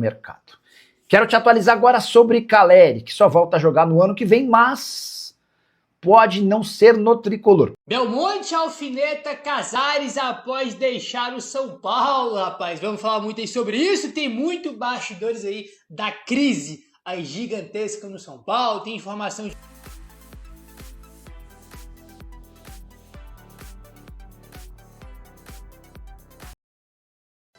mercado. Quero te atualizar agora sobre Caleri, que só volta a jogar no ano que vem, mas pode não ser no tricolor. Belmonte alfineta Casares após deixar o São Paulo, rapaz. Vamos falar muito aí sobre isso. Tem muito bastidores aí da crise aí gigantesca no São Paulo. Tem informação de...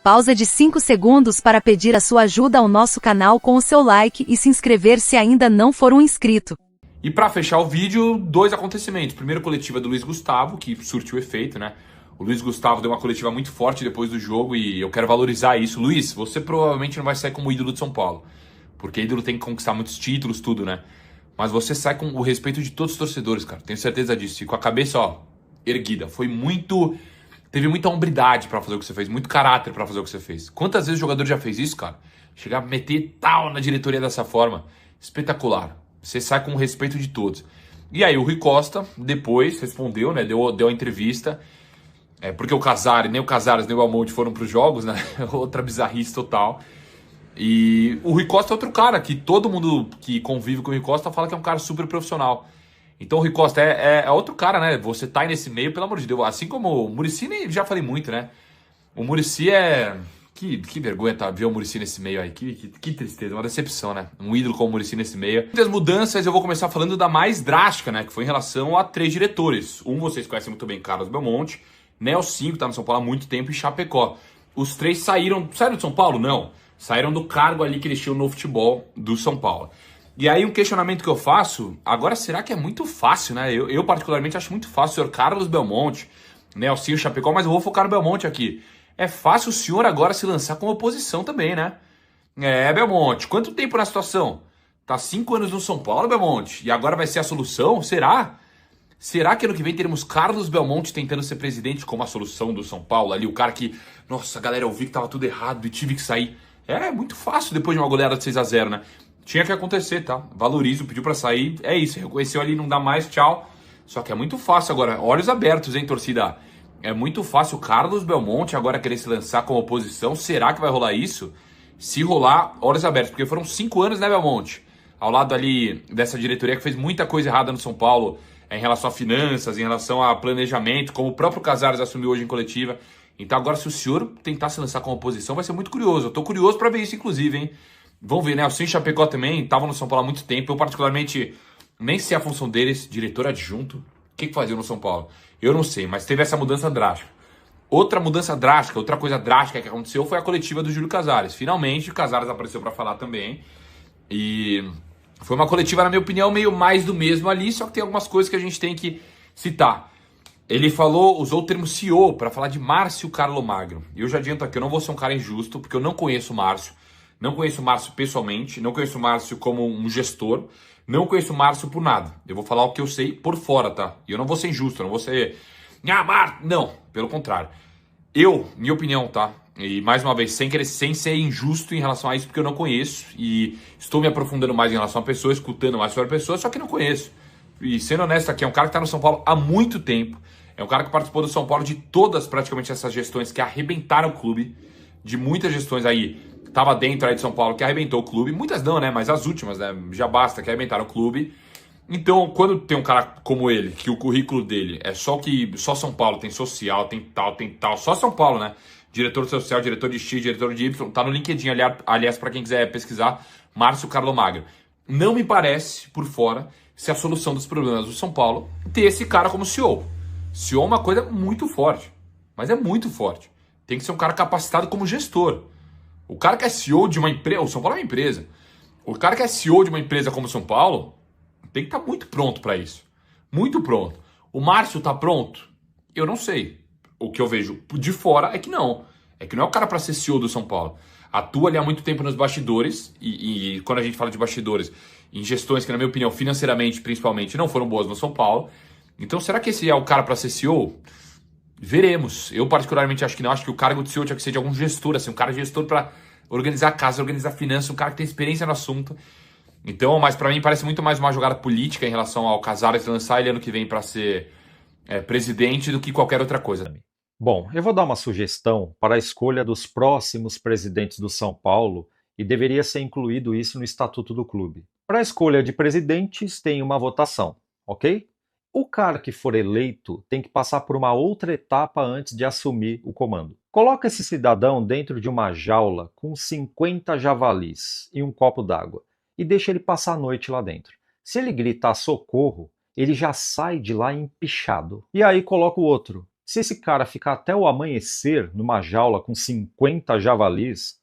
Pausa de 5 segundos para pedir a sua ajuda ao nosso canal com o seu like e se inscrever se ainda não for um inscrito. E para fechar o vídeo, 2 acontecimentos. Primeiro, coletiva do Luiz Gustavo, que surtiu efeito, né? O Luiz Gustavo deu uma coletiva muito forte depois do jogo e eu quero valorizar isso. Luiz, você provavelmente não vai sair como ídolo de São Paulo, porque ídolo tem que conquistar muitos títulos, tudo, né? Mas você sai com o respeito de todos os torcedores, cara. Tenho certeza disso. E com a cabeça, ó, erguida. Teve muita hombridade pra fazer o que você fez, muito caráter pra fazer o que você fez. Quantas vezes o jogador já fez isso, cara? Chegar a meter tal na diretoria dessa forma. Espetacular. Você sai com o respeito de todos. E aí o Rui Costa, depois, respondeu, né? Deu a entrevista. Porque o Casares, nem o Belmonte foram pros jogos, né? Outra bizarrice total. E o Rui Costa é outro cara, que todo mundo que convive com o Rui Costa fala que é um cara super profissional. Então o Rui Costa é outro cara, né? Você tá aí nesse meio, pelo amor de Deus. Assim como o Muricy, já falei muito, né? O Muricy é... Que vergonha tá, ver o Muricy nesse meio aí. Que tristeza, uma decepção, né? Um ídolo como o Muricy nesse meio. Muitas mudanças, eu vou começar falando da mais drástica, né? Que foi em relação a 3 diretores. Vocês conhecem muito bem, Carlos Belmonte. Nelson, que tá no São Paulo há muito tempo, e Chapecó. Os 3 saíram do São Paulo? Não. Saíram do cargo ali que eles tinham no futebol do São Paulo. E aí um questionamento que eu faço, agora será que é muito fácil, né? Eu particularmente acho muito fácil o senhor Carlos Belmonte, Nelson Chapecó, mas eu vou focar no Belmonte aqui. É fácil o senhor agora se lançar como oposição também, né? Belmonte, quanto tempo na situação? Tá 5 anos no São Paulo, Belmonte, e agora vai ser a solução? Será? Será que ano que vem teremos Carlos Belmonte tentando ser presidente como a solução do São Paulo? Ali o cara que, nossa, galera, eu vi que tava tudo errado e tive que sair. É muito fácil depois de uma goleada de 6-0, né? Tinha que acontecer, tá? Valorizo, pediu pra sair, é isso, reconheceu ali, não dá mais, tchau. Só que é muito fácil agora, olhos abertos, hein, torcida? É muito fácil o Carlos Belmonte agora querer se lançar como oposição. Será que vai rolar isso? Se rolar, olhos abertos, porque foram 5 anos, né, Belmonte? Ao lado ali dessa diretoria que fez muita coisa errada no São Paulo, em relação a finanças, em relação a planejamento, como o próprio Casares assumiu hoje em coletiva. Então agora, se o senhor tentar se lançar como oposição, vai ser muito curioso. Eu tô curioso pra ver isso, inclusive, hein? Vamos ver, né? O Sim Chapecó também estava no São Paulo há muito tempo. Eu, particularmente, nem sei a função deles, diretor adjunto. O que fazia no São Paulo? Eu não sei, mas teve essa mudança drástica. Outra mudança drástica, outra coisa drástica que aconteceu foi a coletiva do Júlio Casares. Finalmente, o Casares apareceu para falar também. E foi uma coletiva, na minha opinião, meio mais do mesmo ali, só que tem algumas coisas que a gente tem que citar. Ele usou o termo CEO para falar de Márcio Carlomagno. E eu já adianto aqui, eu não vou ser um cara injusto, porque eu não conheço o Márcio. Não conheço o Márcio pessoalmente, não conheço o Márcio como um gestor, não conheço o Márcio por nada. Eu vou falar o que eu sei por fora, tá? E eu não vou ser injusto, eu não vou ser... Não, pelo contrário. Minha opinião, tá? E mais uma vez, sem ser injusto em relação a isso, porque eu não conheço. E estou me aprofundando mais em relação a pessoas, escutando mais sobre pessoas, só que não conheço. E sendo honesto aqui, é um cara que está no São Paulo há muito tempo. É um cara que participou do São Paulo de todas praticamente essas gestões que arrebentaram o clube. De muitas gestões aí... Tava dentro aí de São Paulo, que arrebentou o clube. Muitas não, né? Mas as últimas, né? Já basta, que arrebentaram o clube. Então, quando tem um cara como ele, que o currículo dele é só São Paulo, tem social, tem tal, só São Paulo, né? Diretor social, diretor de X, diretor de Y, tá no LinkedIn, aliás, para quem quiser pesquisar, Márcio Carlomagno. Não me parece, por fora, se a solução dos problemas do São Paulo ter esse cara como CEO. CEO é uma coisa muito forte, mas é muito forte. Tem que ser um cara capacitado como gestor. O cara que é CEO de uma empresa... O São Paulo é uma empresa. O cara que é CEO de uma empresa como o São Paulo tem que estar muito pronto para isso. Muito pronto. O Márcio está pronto? Eu não sei. O que eu vejo de fora é que não. É que não é o cara para ser CEO do São Paulo. Atua ali há muito tempo nos bastidores. E quando a gente fala de bastidores, em gestões que, na minha opinião, financeiramente, principalmente, não foram boas no São Paulo. Então, será que esse é o cara para ser CEO? Veremos. Eu particularmente acho que não. Acho que o cargo de CEO tinha que ser de algum gestor, assim, um cara gestor para organizar a casa, organizar finanças, um cara que tem experiência no assunto. Então, mas para mim parece muito mais uma jogada política em relação ao Casares lançar ele ano que vem para ser presidente do que qualquer outra coisa. Bom, eu vou dar uma sugestão para a escolha dos próximos presidentes do São Paulo e deveria ser incluído isso no estatuto do clube. Para a escolha de presidentes, tem uma votação, ok? O cara que for eleito tem que passar por uma outra etapa antes de assumir o comando. Coloca esse cidadão dentro de uma jaula com 50 javalis e um copo d'água e deixa ele passar a noite lá dentro. Se ele gritar socorro, ele já sai de lá empichado. E aí coloca o outro. Se esse cara ficar até o amanhecer numa jaula com 50 javalis,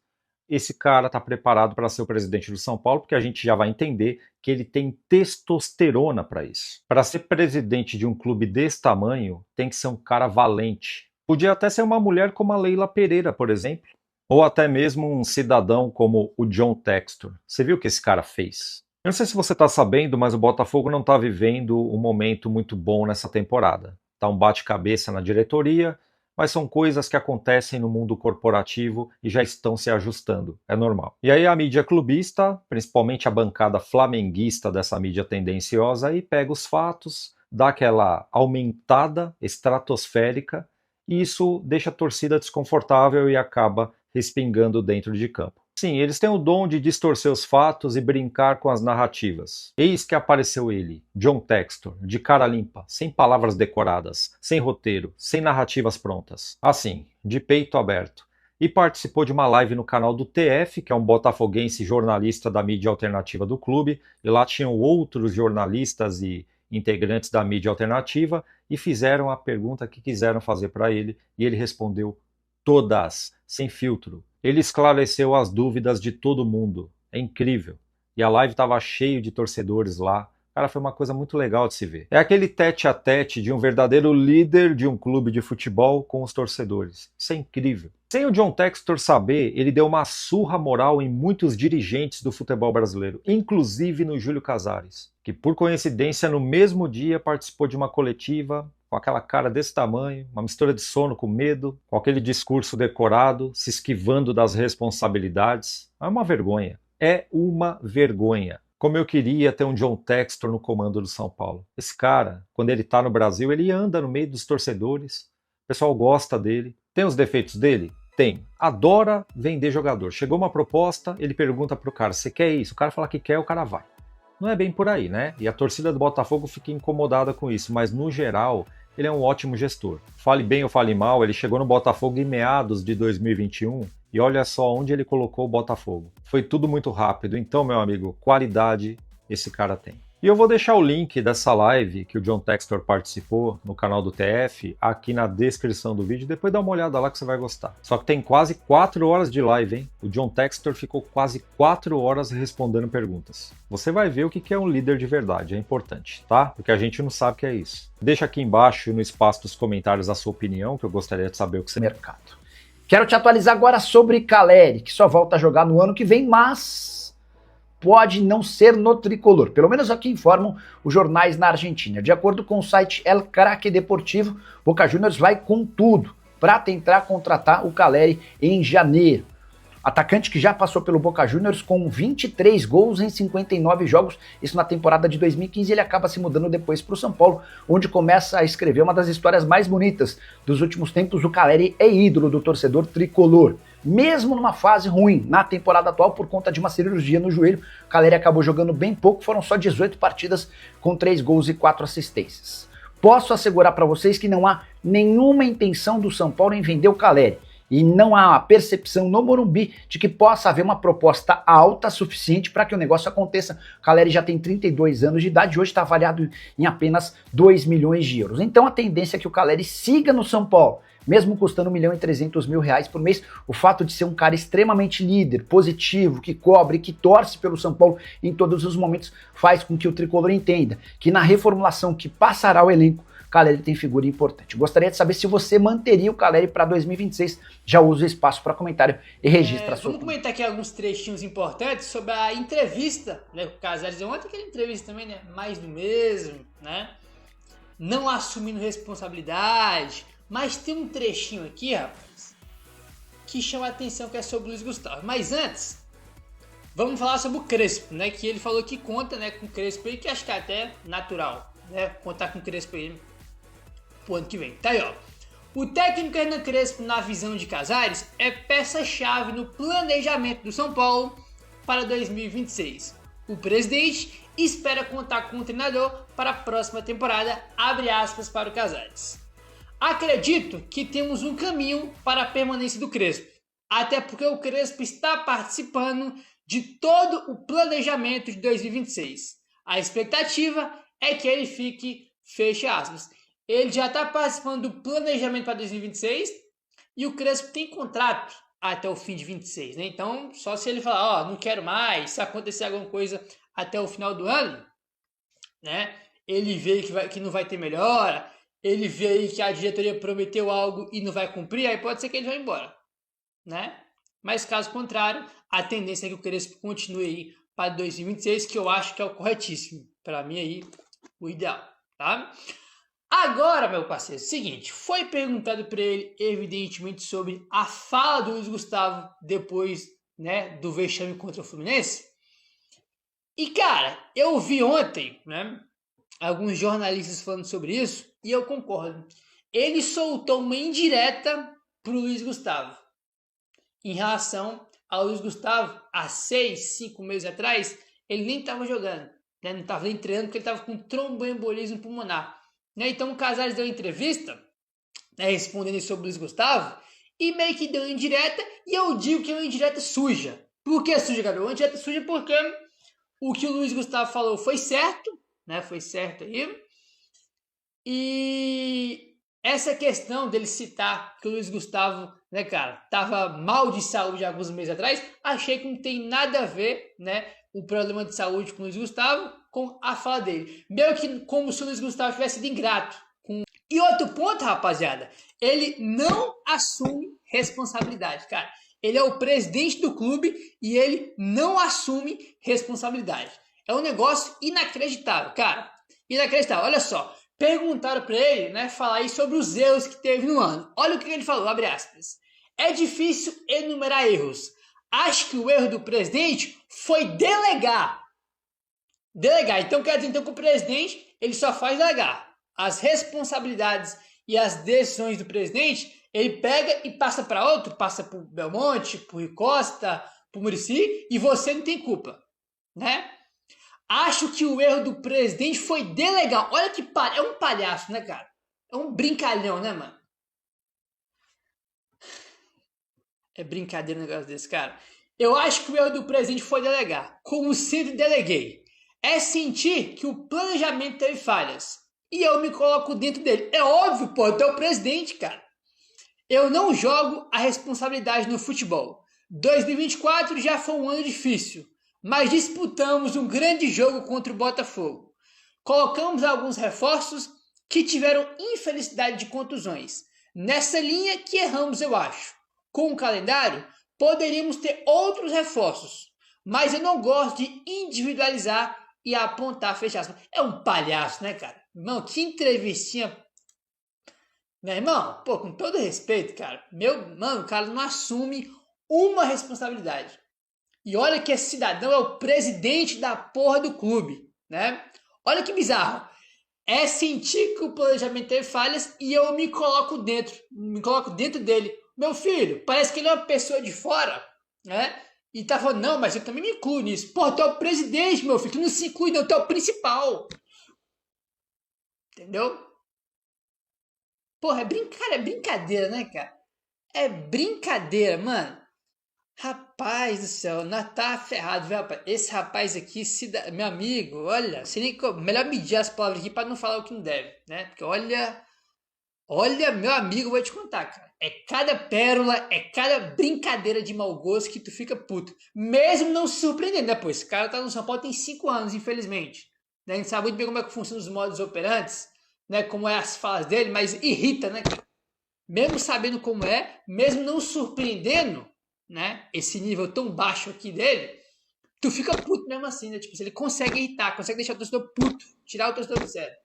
esse cara está preparado para ser o presidente do São Paulo, porque a gente já vai entender que ele tem testosterona para isso. Para ser presidente de um clube desse tamanho, tem que ser um cara valente. Podia até ser uma mulher como a Leila Pereira, por exemplo, ou até mesmo um cidadão como o John Textor. Você viu o que esse cara fez? Eu não sei se você está sabendo, mas o Botafogo não está vivendo um momento muito bom nessa temporada. Está um bate-cabeça na diretoria, mas são coisas que acontecem no mundo corporativo e já estão se ajustando, é normal. E aí a mídia clubista, principalmente a bancada flamenguista dessa mídia tendenciosa, aí pega os fatos, dá aquela aumentada estratosférica, e isso deixa a torcida desconfortável e acaba respingando dentro de campo. Sim, eles têm o dom de distorcer os fatos e brincar com as narrativas. Eis que apareceu ele, John Textor, de cara limpa, sem palavras decoradas, sem roteiro, sem narrativas prontas. Assim, de peito aberto. E participou de uma live no canal do TF, que é um botafoguense jornalista da mídia alternativa do clube, e lá tinham outros jornalistas e integrantes da mídia alternativa, e fizeram a pergunta que quiseram fazer para ele, e ele respondeu todas, sem filtro. Ele esclareceu as dúvidas de todo mundo. É incrível. E a live estava cheio de torcedores lá. Cara, foi uma coisa muito legal de se ver. É aquele tete-a-tete de um verdadeiro líder de um clube de futebol com os torcedores. Isso é incrível. Sem o John Textor saber, ele deu uma surra moral em muitos dirigentes do futebol brasileiro, inclusive no Júlio Casares, que por coincidência no mesmo dia participou de uma coletiva com aquela cara desse tamanho, uma mistura de sono com medo, com aquele discurso decorado, se esquivando das responsabilidades. É uma vergonha. É uma vergonha. Como eu queria ter um John Textor no comando do São Paulo. Esse cara, quando ele tá no Brasil, ele anda no meio dos torcedores, o pessoal gosta dele. Tem os defeitos dele? Tem. Adora vender jogador. Chegou uma proposta, ele pergunta pro cara, você quer isso? O cara fala que quer, o cara vai. Não é bem por aí, né? E a torcida do Botafogo fica incomodada com isso, mas no geral, ele é um ótimo gestor. Fale bem ou fale mal, ele chegou no Botafogo em meados de 2021 e olha só onde ele colocou o Botafogo. Foi tudo muito rápido, então, meu amigo, qualidade esse cara tem. E eu vou deixar o link dessa live que o John Textor participou no canal do TF aqui na descrição do vídeo. Depois dá uma olhada lá que você vai gostar. Só que tem quase 4 horas de live, hein? O John Textor ficou quase 4 horas respondendo perguntas. Você vai ver o que é um líder de verdade, é importante, tá? Porque a gente não sabe o que é isso. Deixa aqui embaixo no espaço dos comentários a sua opinião, que eu gostaria de saber o que você... Mercado. Quero te atualizar agora sobre Caleri, que só volta a jogar no ano que vem, mas pode não ser no tricolor. Pelo menos aqui informam os jornais na Argentina. De acordo com o site El Craque Deportivo, Boca Juniors vai com tudo para tentar contratar o Caleri em janeiro. Atacante que já passou pelo Boca Juniors com 23 gols em 59 jogos, isso na temporada de 2015, ele acaba se mudando depois para o São Paulo, onde começa a escrever uma das histórias mais bonitas dos últimos tempos. O Caleri é ídolo do torcedor tricolor. Mesmo numa fase ruim na temporada atual, por conta de uma cirurgia no joelho, o Caleri acabou jogando bem pouco, foram só 18 partidas com 3 gols e 4 assistências. Posso assegurar para vocês que não há nenhuma intenção do São Paulo em vender o Caleri. E não há a percepção no Morumbi de que possa haver uma proposta alta suficiente para que o negócio aconteça. O Caleri já tem 32 anos de idade e hoje está avaliado em apenas 2 milhões de euros. Então a tendência é que o Caleri siga no São Paulo, mesmo custando R$1.300.000 por mês. O fato de ser um cara extremamente líder, positivo, que cobre, que torce pelo São Paulo em todos os momentos, faz com que o tricolor entenda que na reformulação que passará o elenco, Caleri tem figura importante. Gostaria de saber se você manteria o Caleri para 2026. Já usa o espaço para comentário e registra a sua. Vamos comentar aqui alguns trechinhos importantes sobre a entrevista, né? O Casares deu ontem aquela entrevista também, né? Mais do mesmo, né? Não assumindo responsabilidade. Mas tem um trechinho aqui, rapaz, que chama a atenção, que é sobre o Luiz Gustavo. Mas antes, vamos falar sobre o Crespo, né? Que ele falou que conta, né, com o Crespo aí, que acho que é até natural, né? Contar com o Crespo aí pro ano que vem. Tá aí, ó. O técnico Hernan Crespo, na visão de Casares, é peça-chave no planejamento do São Paulo para 2026. O presidente espera contar com o treinador para a próxima temporada, abre aspas para o Casares. Acredito que temos um caminho para a permanência do Crespo, até porque o Crespo está participando de todo o planejamento de 2026. A expectativa é que ele fique, fecha aspas. Ele já está participando do planejamento para 2026 e o Crespo tem contrato até o fim de 26, né? Então, só se ele falar, não quero mais, se acontecer alguma coisa até o final do ano, né? Ele vê que não vai ter melhora, ele vê aí que a diretoria prometeu algo e não vai cumprir, aí pode ser que ele vá embora, né? Mas caso contrário, a tendência é que o Crespo continue aí para 2026, que eu acho que é o corretíssimo. Para mim aí, o ideal, tá? Agora, meu parceiro, seguinte, foi perguntado para ele, evidentemente, sobre a fala do Luiz Gustavo depois, né, do vexame contra o Fluminense. E, cara, eu vi ontem, né, alguns jornalistas falando sobre isso, e eu concordo. Ele soltou uma indireta pro Luiz Gustavo. Em relação ao Luiz Gustavo, há 6, 5 meses atrás, ele nem estava jogando, né, não estava nem treinando, porque ele estava com tromboembolismo pulmonar. Né? Então o Casares deu uma entrevista, né, respondendo sobre o Luiz Gustavo, e meio que deu uma indireta, e eu digo que é uma indireta suja. Por que suja, Gabriel? Uma indireta suja porque o que o Luiz Gustavo falou foi certo, né? Foi certo aí. E essa questão dele citar que o Luiz Gustavo, né, cara, tava mal de saúde alguns meses atrás, achei que não tem nada a ver, né, o problema de saúde com o Luiz Gustavo com a fala dele. Meio que como se o Luiz Gustavo tivesse sido ingrato. E outro ponto, rapaziada, ele não assume responsabilidade, cara. Ele é o presidente do clube e ele não assume responsabilidade. É um negócio inacreditável, cara. Inacreditável. Olha só, perguntaram para ele, né, falar aí sobre os erros que teve no ano. Olha o que ele falou, abre aspas. É difícil enumerar erros. Acho que o erro do presidente foi delegar. Delegar. Então quer dizer que o presidente ele só faz delegar. As responsabilidades e as decisões do presidente, ele pega e passa para outro, passa para o Belmonte, para o Rui Costa, para o Muricy, e você não tem culpa, né? Acho que o erro do presidente foi delegar. Olha que é um palhaço, né, cara? É um brincalhão, né, mano? É brincadeira um negócio desse, cara. Eu acho que o erro do presidente foi delegar. Como sempre deleguei. É sentir que o planejamento teve falhas. E eu me coloco dentro dele. É óbvio, pô, eu tô o presidente, cara. Eu não jogo a responsabilidade no futebol. 2024 já foi um ano difícil, mas disputamos um grande jogo contra o Botafogo. Colocamos alguns reforços que tiveram infelicidade de contusões. Nessa linha que erramos, eu acho. Com o calendário, poderíamos ter outros reforços, mas eu não gosto de individualizar e apontar, fechar aspas. É um palhaço, né, cara? Irmão, que entrevistinha. Meu irmão, pô, com todo respeito, cara, o cara não assume uma responsabilidade. E olha que esse cidadão é o presidente da porra do clube, né? Olha que bizarro. É sentir que o planejamento teve falhas e eu me coloco dentro dele. Meu filho, parece que ele é uma pessoa de fora, né? E tá falando, não, mas eu também me incluo nisso. Pô, tu é o presidente, meu filho, tu não se inclui, não, tu é o principal. Entendeu? Porra, é brincadeira, né, cara? É brincadeira, mano. Rapaz do céu, não tá ferrado, velho, rapaz. Esse rapaz aqui, meu amigo, olha, melhor medir as palavras aqui pra não falar o que não deve, né? Porque olha, meu amigo, eu vou te contar, cara. É cada pérola, é cada brincadeira de mau gosto que tu fica puto. Mesmo não se surpreendendo, né? Pô, esse cara tá no São Paulo tem 5 anos, infelizmente. Né? A gente sabe muito bem como é que funcionam os modos operantes, né? Como é as falas dele, mas irrita, né, cara? Mesmo sabendo como é, mesmo não surpreendendo, né? Esse nível tão baixo aqui dele, tu fica puto mesmo assim, né? Tipo, se ele consegue irritar, consegue deixar o torcedor puto, tirar o torcedor do sério.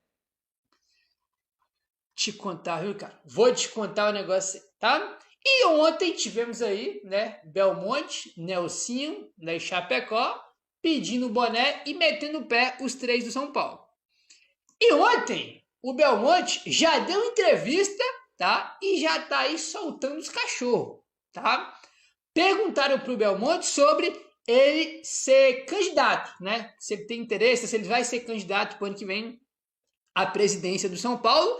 Te contar, viu, cara? Vou te contar o negócio, tá? E ontem tivemos aí, né, Belmonte, Nelsinho, né, Chapecó, pedindo o boné e metendo o pé os 3 do São Paulo. E ontem, o Belmonte já deu entrevista tá? E já tá aí soltando os cachorros, tá? Perguntaram pro Belmonte sobre ele ser candidato, né? Se ele tem interesse, se ele vai ser candidato pro ano que vem à presidência do São Paulo.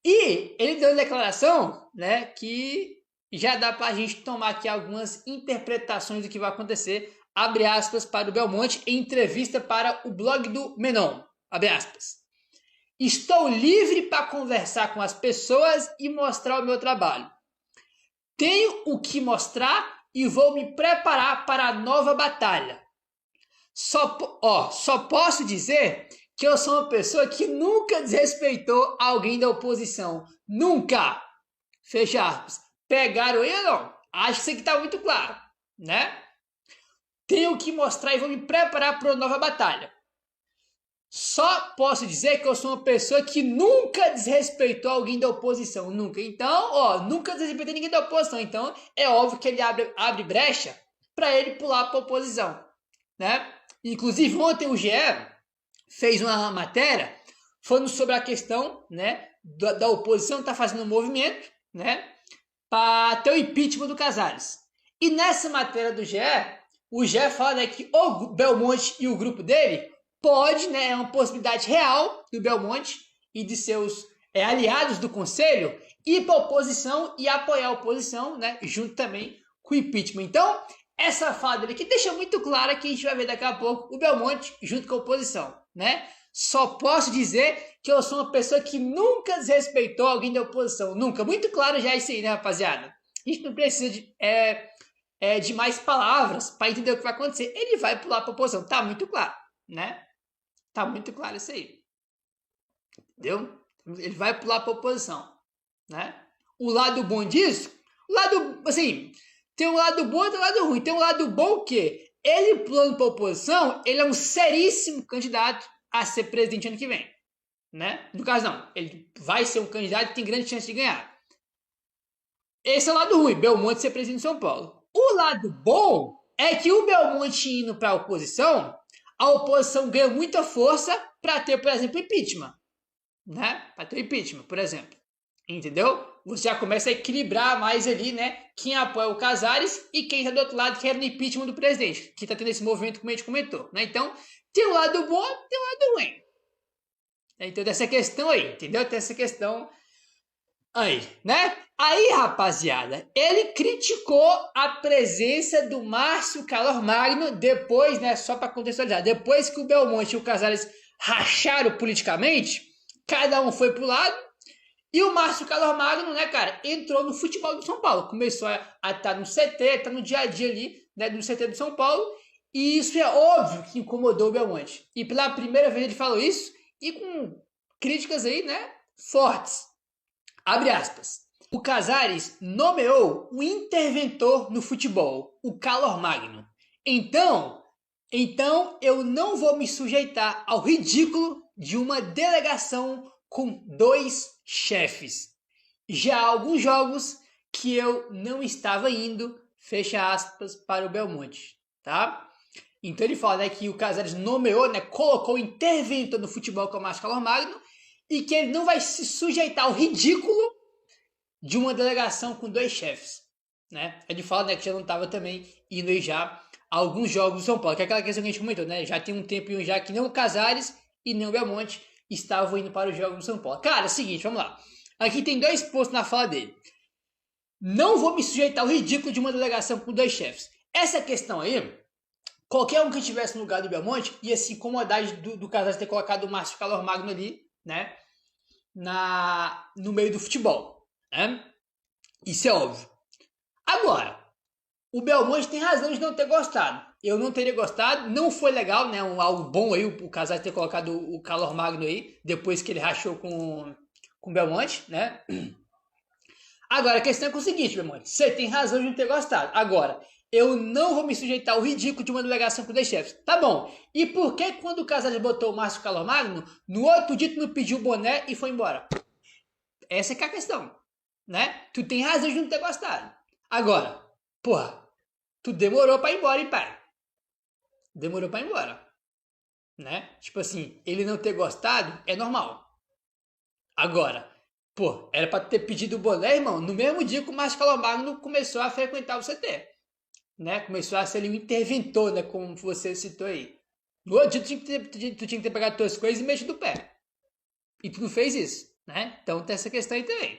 E ele deu uma declaração, né, que já dá pra gente tomar aqui algumas interpretações do que vai acontecer, abre aspas, para o Belmonte em entrevista para o blog do Menon, abre aspas. Estou livre para conversar com as pessoas e mostrar o meu trabalho. Tenho o que mostrar e vou me preparar para a nova batalha. Só posso dizer que eu sou uma pessoa que nunca desrespeitou alguém da oposição. Nunca! Fecha aspas. Pegaram ele ou não? Acho que isso aqui está muito claro, né? Tenho que mostrar e vou me preparar para uma nova batalha. Só posso dizer que eu sou uma pessoa que nunca desrespeitou alguém da oposição. Nunca. Então, nunca desrespeitei ninguém da oposição. Então, é óbvio que ele abre brecha para ele pular para a oposição, né? Inclusive, ontem o GE fez uma matéria falando sobre a questão, né, da oposição estar fazendo um movimento, né, para ter o impeachment do Casares. E nessa matéria do GE, o GE fala, né, que o Belmonte e o grupo dele pode, né, é uma possibilidade real do Belmonte e de seus aliados do conselho ir para a oposição e apoiar a oposição, né, junto também com o impeachment. Então, essa fala dele aqui deixa muito clara que a gente vai ver daqui a pouco o Belmonte junto com a oposição, né? Só posso dizer que eu sou uma pessoa que nunca desrespeitou alguém da oposição. Nunca. Muito claro já isso aí, né, rapaziada? A gente não precisa de mais palavras para entender o que vai acontecer. Ele vai pular para a oposição. Tá muito claro, né? Tá muito claro isso aí. Entendeu? Ele vai pular para a oposição, né? O lado bom disso, o lado, assim, tem um lado bom e tem um lado ruim. Tem um lado bom o quê? Ele pulando para a oposição, ele é um seríssimo candidato a ser presidente ano que vem, né? No caso não, ele vai ser um candidato e tem grande chance de ganhar. Esse é o lado ruim, Belmonte ser presidente de São Paulo. O lado bom é que o Belmonte indo para a oposição ganha muita força para ter, por exemplo, impeachment, né? Para ter impeachment, por exemplo. Entendeu? Você já começa a equilibrar mais ali, né? Quem apoia o Casares e quem está do outro lado querendo impeachment do presidente, que está tendo esse movimento como a gente comentou, né? Então, tem um lado bom, tem um lado ruim. Então, dessa questão aí, entendeu? Tem essa questão aí, né? Aí, rapaziada, ele criticou a presença do Márcio Calor Magno depois, né? Só para contextualizar, depois que o Belmonte e o Casares racharam politicamente, cada um foi pro lado. E o Márcio Calor Magno, né, cara, entrou no futebol do São Paulo. Começou a estar no CT, tá no dia a dia ali, né, no CT do São Paulo. E isso é óbvio que incomodou o Belmonte. E pela primeira vez ele falou isso e com críticas aí, né, fortes. Abre aspas. O Casares nomeou um interventor no futebol, o Calor Magno. Então eu não vou me sujeitar ao ridículo de uma delegação com 2 chefes. Já há alguns jogos que eu não estava indo, fecha aspas, para o Belmonte, tá? Então ele fala, né, que o Casares nomeou, né, colocou o interventor no futebol que é o Márcio Calor Magno e que ele não vai se sujeitar ao ridículo de uma delegação com 2 chefes, né? Ele fala, né, que já não estava também indo aí já a alguns jogos do São Paulo, que é aquela questão que a gente comentou, né? Já tem um tempinho já que nem o Casares e nem o Belmonte estavam indo para os jogos do São Paulo. Cara, é o seguinte, vamos lá. Aqui tem 2 pontos na fala dele. Não vou me sujeitar ao ridículo de uma delegação com 2 chefes. Essa questão aí, qualquer um que estivesse no lugar do Belmonte ia se incomodar do Casares ter colocado o Márcio Calor Magno ali, né? No meio do futebol, né? Isso é óbvio. Agora, o Belmonte tem razão de não ter gostado. Eu não teria gostado, não foi legal, né? Algo bom aí o Casares ter colocado o Calor Magno aí, depois que ele rachou com o Belmonte, né? Agora, a questão é o seguinte, Belmonte, você tem razão de não ter gostado. Agora, eu não vou me sujeitar ao ridículo de uma delegação com 2 chefes. Tá bom. E por que quando o Casares botou o Márcio Calor Magno, no outro dia tu não pediu o boné e foi embora? Essa é que é a questão, né? Tu tem razão de não ter gostado. Agora, porra, tu demorou pra ir embora, hein, pai? Demorou pra ir embora, né? Tipo assim, ele não ter gostado é normal. Agora, Pô, era pra ter pedido o boné, irmão, no mesmo dia que o Márcio Calomagno começou a frequentar o CT, né? Começou a ser ali um interventor, né? Como você citou aí. No outro dia tu tinha que ter pegado tuas coisas e mexido o pé. E tu não fez isso, né? Então tem essa questão aí também.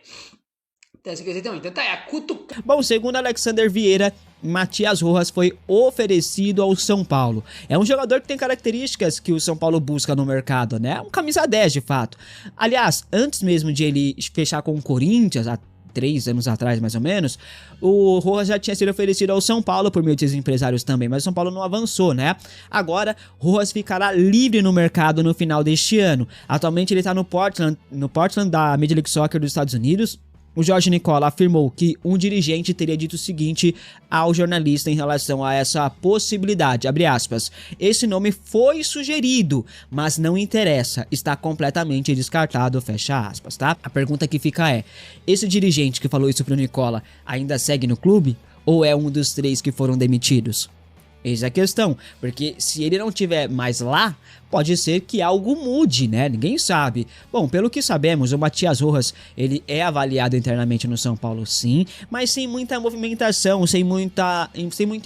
Então tá, é a cutucada. Bom, segundo Alexander Vieira, Matias Rojas foi oferecido ao São Paulo. É um jogador que tem características que o São Paulo busca no mercado, né? Um camisa 10 de fato. Aliás, antes mesmo de ele fechar com o Corinthians, há 3 anos atrás mais ou menos, o Rojas já tinha sido oferecido ao São Paulo por meio de empresários também, mas o São Paulo não avançou, né? Agora, Rojas ficará livre no mercado no final deste ano. Atualmente ele está no Portland da Major League Soccer dos Estados Unidos. O Jorge Nicola afirmou que um dirigente teria dito o seguinte ao jornalista em relação a essa possibilidade, abre aspas, esse nome foi sugerido, mas não interessa, está completamente descartado, fecha aspas, tá? A pergunta que fica é, esse dirigente que falou isso pro Nicola ainda segue no clube ou é um dos 3 que foram demitidos? Eis a questão, porque se ele não tiver mais lá, pode ser que algo mude, né? Ninguém sabe. Bom, pelo que sabemos, o Matias Rojas, ele é avaliado internamente no São Paulo, sim, mas sem muita movimentação, sem muito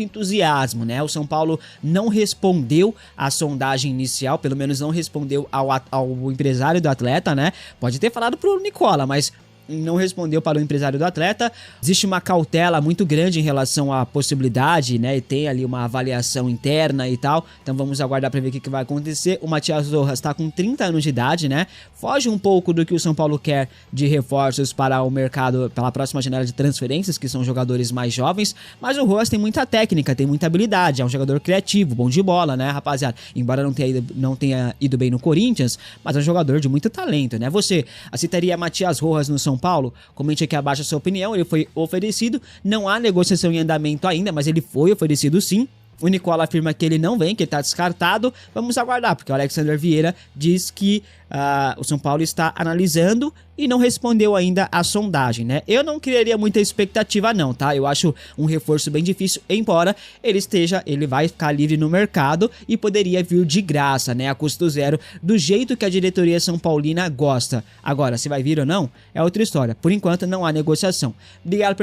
entusiasmo, né? O São Paulo não respondeu à sondagem inicial, pelo menos não respondeu ao empresário do atleta, né? Pode ter falado pro Nicola, mas não respondeu para o empresário do atleta. Existe uma cautela muito grande em relação à possibilidade, né? E tem ali uma avaliação interna e tal. Então vamos aguardar para ver o que vai acontecer. O Matias Rojas está com 30 anos de idade, né? Foge um pouco do que o São Paulo quer de reforços para o mercado, pela próxima janela de transferências, que são jogadores mais jovens. Mas o Rojas tem muita técnica, tem muita habilidade. É um jogador criativo, bom de bola, né, rapaziada? Embora não tenha ido bem no Corinthians, mas é um jogador de muito talento, né? Você aceitaria Matias Rojas no São Paulo? Comente aqui abaixo a sua opinião. Ele foi oferecido, não há negociação em andamento ainda, mas ele foi oferecido sim. O Nicola afirma que ele não vem, que ele está descartado. Vamos aguardar, porque o Alexander Vieira diz que o São Paulo está analisando e não respondeu ainda a sondagem, né? Eu não criaria muita expectativa não, tá? Eu acho um reforço bem difícil, embora ele vai ficar livre no mercado e poderia vir de graça, né? A custo zero, do jeito que a diretoria São Paulina gosta. Agora, se vai vir ou não, é outra história. Por enquanto, não há negociação. Obrigado por